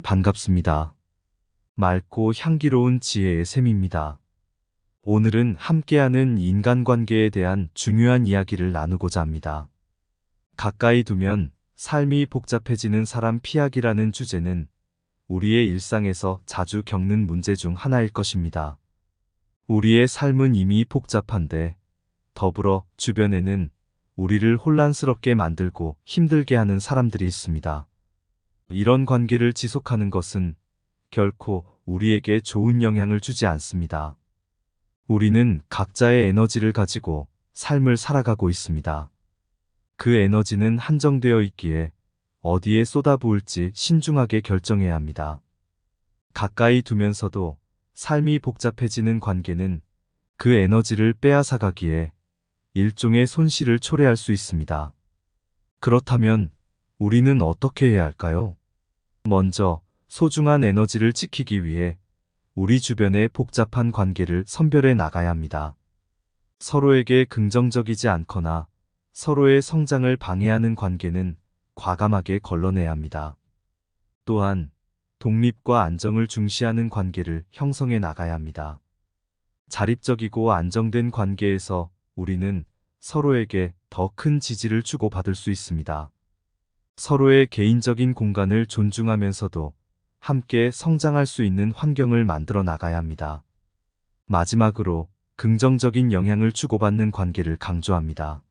반갑습니다. 맑고 향기로운 지혜의 샘입니다. 오늘은 함께하는 인간관계에 대한 중요한 이야기를 나누고자 합니다. 가까이 두면 삶이 복잡해지는 사람 피하기라는 주제는 우리의 일상에서 자주 겪는 문제 중 하나일 것입니다. 우리의 삶은 이미 복잡한데 더불어 주변에는 우리를 혼란스럽게 만들고 힘들게 하는 사람들이 있습니다. 이런 관계를 지속하는 것은 결코 우리에게 좋은 영향을 주지 않습니다. 우리는 각자의 에너지를 가지고 삶을 살아가고 있습니다. 그 에너지는 한정되어 있기에 어디에 쏟아부을지 신중하게 결정해야 합니다. 가까이 두면서도 삶이 복잡해지는 관계는 그 에너지를 빼앗아가기에 일종의 손실을 초래할 수 있습니다. 그렇다면 우리는 어떻게 해야 할까요? 먼저 소중한 에너지를 지키기 위해 우리 주변의 복잡한 관계를 선별해 나가야 합니다. 서로에게 긍정적이지 않거나 서로의 성장을 방해하는 관계는 과감하게 걸러내야 합니다. 또한 독립과 안정을 중시하는 관계를 형성해 나가야 합니다. 자립적이고 안정된 관계에서 우리는 서로에게 더 큰 지지를 주고받을 수 있습니다. 서로의 개인적인 공간을 존중하면서도 함께 성장할 수 있는 환경을 만들어 나가야 합니다. 마지막으로 긍정적인 영향을 주고받는 관계를 강조합니다.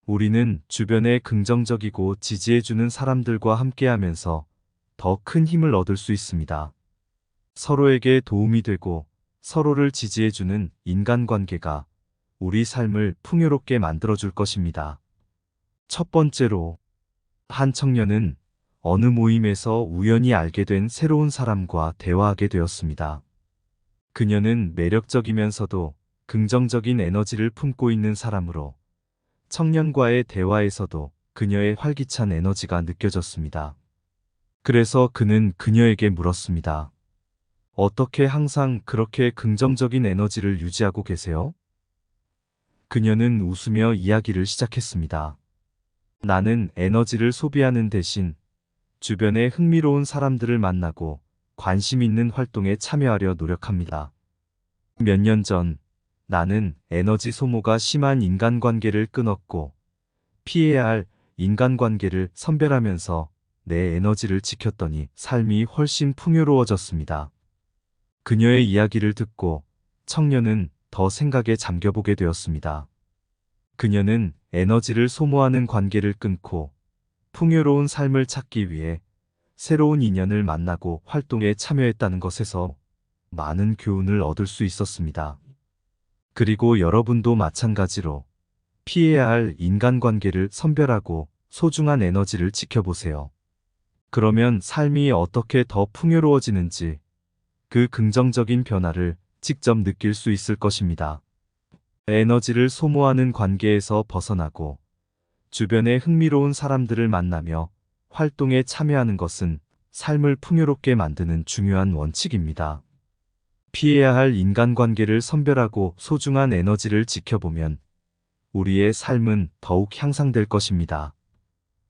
우리는 주변에 긍정적이고 지지해주는 사람들과 함께하면서 더 큰 힘을 얻을 수 있습니다. 서로에게 도움이 되고 서로를 지지해주는 인간관계가 우리 삶을 풍요롭게 만들어줄 것입니다. 첫 번째로, 한 청년은 어느 모임에서 우연히 알게 된 새로운 사람과 대화하게 되었습니다. 그녀는 매력적이면서도 긍정적인 에너지를 품고 있는 사람으로 청년과의 대화에서도 그녀의 활기찬 에너지가 느껴졌습니다. 그래서 그는 그녀에게 물었습니다. 어떻게 항상 그렇게 긍정적인 에너지를 유지하고 계세요? 그녀는 웃으며 이야기를 시작했습니다. 나는 에너지를 소비하는 대신 주변에 흥미로운 사람들을 만나고 관심 있는 활동에 참여하려 노력합니다. 몇 년 전 나는 에너지 소모가 심한 인간관계를 끊었고 피해야 할 인간관계를 선별하면서 내 에너지를 지켰더니 삶이 훨씬 풍요로워졌습니다. 그녀의 이야기를 듣고 청년은 더 생각에 잠겨보게 되었습니다. 그녀는 에너지를 소모하는 관계를 끊고 풍요로운 삶을 찾기 위해 새로운 인연을 만나고 활동에 참여했다는 것에서 많은 교훈을 얻을 수 있었습니다. 그리고 여러분도 마찬가지로 피해야 할 인간관계를 선별하고 소중한 에너지를 지켜보세요. 그러면 삶이 어떻게 더 풍요로워지는지 그 긍정적인 변화를 직접 느낄 수 있을 것입니다. 에너지를 소모하는 관계에서 벗어나고 주변에 흥미로운 사람들을 만나며 활동에 참여하는 것은 삶을 풍요롭게 만드는 중요한 원칙입니다. 피해야 할 인간관계를 선별하고 소중한 에너지를 지켜보면 우리의 삶은 더욱 향상될 것입니다.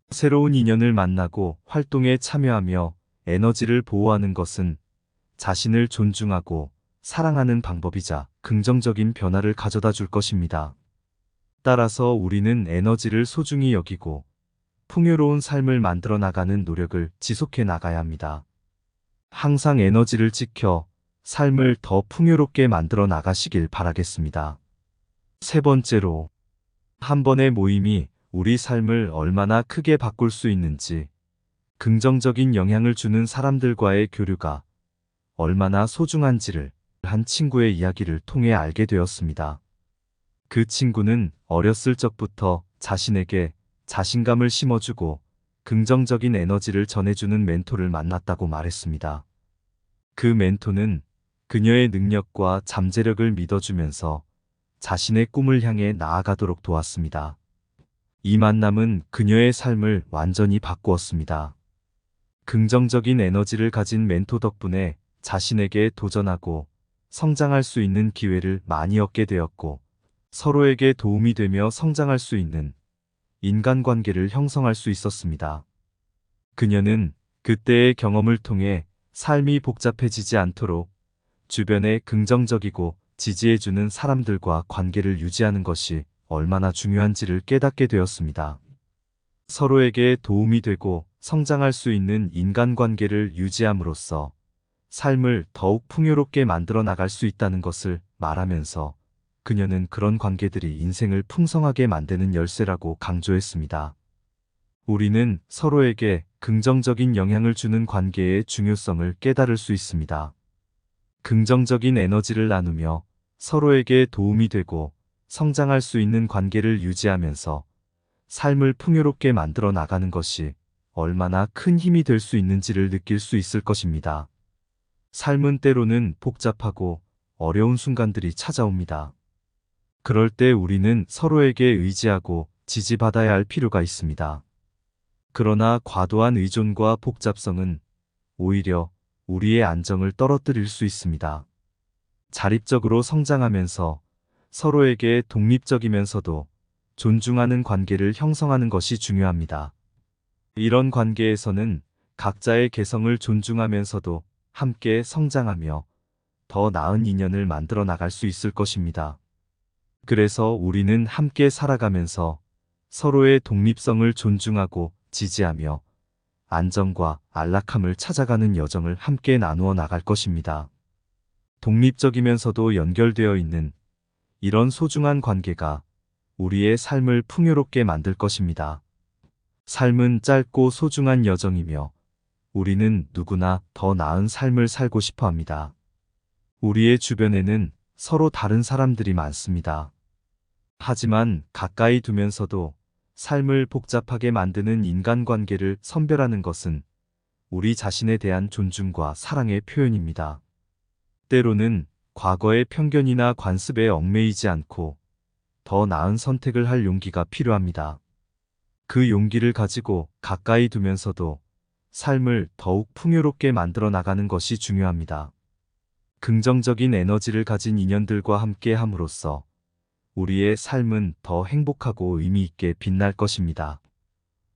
새로운 인연을 만나고 활동에 참여하며 에너지를 보호하는 것은 자신을 존중하고 사랑하는 방법이자 긍정적인 변화를 가져다 줄 것입니다. 따라서 우리는 에너지를 소중히 여기고 풍요로운 삶을 만들어 나가는 노력을 지속해 나가야 합니다. 항상 에너지를 지켜 삶을 더 풍요롭게 만들어 나가시길 바라겠습니다. 세 번째로, 한 번의 모임이 우리 삶을 얼마나 크게 바꿀 수 있는지, 긍정적인 영향을 주는 사람들과의 교류가 얼마나 소중한지를 한 친구의 이야기를 통해 알게 되었습니다. 그 친구는 어렸을 적부터 자신에게 자신감을 심어주고 긍정적인 에너지를 전해주는 멘토를 만났다고 말했습니다. 그 멘토는 그녀의 능력과 잠재력을 믿어주면서 자신의 꿈을 향해 나아가도록 도왔습니다. 이 만남은 그녀의 삶을 완전히 바꾸었습니다. 긍정적인 에너지를 가진 멘토 덕분에 자신에게 도전하고 성장할 수 있는 기회를 많이 얻게 되었고 서로에게 도움이 되며 성장할 수 있는 인간관계를 형성할 수 있었습니다. 그녀는 그때의 경험을 통해 삶이 복잡해지지 않도록 주변에 긍정적이고 지지해주는 사람들과 관계를 유지하는 것이 얼마나 중요한지를 깨닫게 되었습니다. 서로에게 도움이 되고 성장할 수 있는 인간관계를 유지함으로써 삶을 더욱 풍요롭게 만들어 나갈 수 있다는 것을 말하면서 그녀는 그런 관계들이 인생을 풍성하게 만드는 열쇠라고 강조했습니다. 우리는 서로에게 긍정적인 영향을 주는 관계의 중요성을 깨달을 수 있습니다. 긍정적인 에너지를 나누며 서로에게 도움이 되고 성장할 수 있는 관계를 유지하면서 삶을 풍요롭게 만들어 나가는 것이 얼마나 큰 힘이 될 수 있는지를 느낄 수 있을 것입니다. 삶은 때로는 복잡하고 어려운 순간들이 찾아옵니다. 그럴 때 우리는 서로에게 의지하고 지지받아야 할 필요가 있습니다. 그러나 과도한 의존과 복잡성은 오히려 우리의 안정을 떨어뜨릴 수 있습니다. 자립적으로 성장하면서 서로에게 독립적이면서도 존중하는 관계를 형성하는 것이 중요합니다. 이런 관계에서는 각자의 개성을 존중하면서도 함께 성장하며 더 나은 인연을 만들어 나갈 수 있을 것입니다. 그래서 우리는 함께 살아가면서 서로의 독립성을 존중하고 지지하며 안정과 안락함을 찾아가는 여정을 함께 나누어 나갈 것입니다. 독립적이면서도 연결되어 있는 이런 소중한 관계가 우리의 삶을 풍요롭게 만들 것입니다. 삶은 짧고 소중한 여정이며 우리는 누구나 더 나은 삶을 살고 싶어 합니다. 우리의 주변에는 서로 다른 사람들이 많습니다. 하지만 가까이 두면서도 삶을 복잡하게 만드는 인간관계를 선별하는 것은 우리 자신에 대한 존중과 사랑의 표현입니다. 때로는 과거의 편견이나 관습에 얽매이지 않고 더 나은 선택을 할 용기가 필요합니다. 그 용기를 가지고 가까이 두면서도 삶을 더욱 풍요롭게 만들어 나가는 것이 중요합니다. 긍정적인 에너지를 가진 인연들과 함께 함으로써 우리의 삶은 더 행복하고 의미 있게 빛날 것입니다.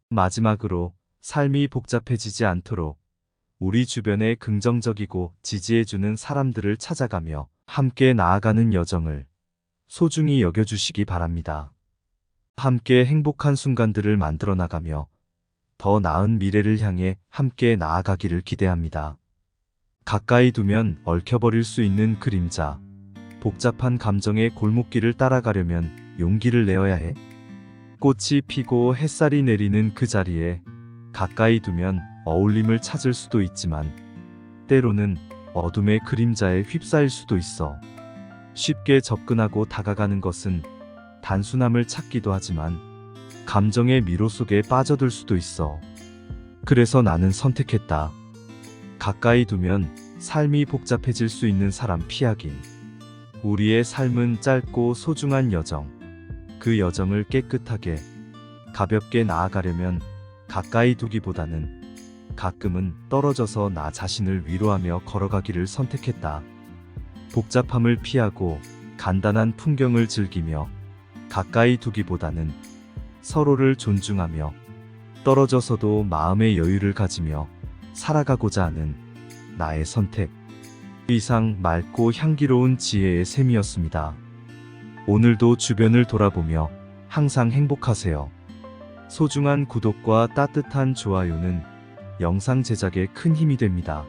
마지막으로 삶이 복잡해지지 않도록 우리 주변에 긍정적이고 지지해주는 사람들을 찾아가며 함께 나아가는 여정을 소중히 여겨주시기 바랍니다. 함께 행복한 순간들을 만들어 나가며 더 나은 미래를 향해 함께 나아가기를 기대합니다. 가까이 두면 얽혀버릴 수 있는 그림자, 복잡한 감정의 골목길을 따라가려면 용기를 내어야 해. 꽃이 피고 햇살이 내리는 그 자리에 가까이 두면 어울림을 찾을 수도 있지만 때로는 어둠의 그림자에 휩싸일 수도 있어. 쉽게 접근하고 다가가는 것은 단순함을 찾기도 하지만 감정의 미로 속에 빠져들 수도 있어. 그래서 나는 선택했다. 가까이 두면 삶이 복잡해질 수 있는 사람 피하기. 우리의 삶은 짧고 소중한 여정. 그 여정을 깨끗하게, 가볍게 나아가려면 가까이 두기보다는 가끔은 떨어져서 나 자신을 위로하며 걸어가기를 선택했다. 복잡함을 피하고 간단한 풍경을 즐기며 가까이 두기보다는 서로를 존중하며 떨어져서도 마음의 여유를 가지며 살아가고자 하는 나의 선택. 이상 맑고 향기로운 지혜의 샘이었습니다. 오늘도 주변을 돌아보며 항상 행복하세요. 소중한 구독과 따뜻한 좋아요는 영상 제작에 큰 힘이 됩니다.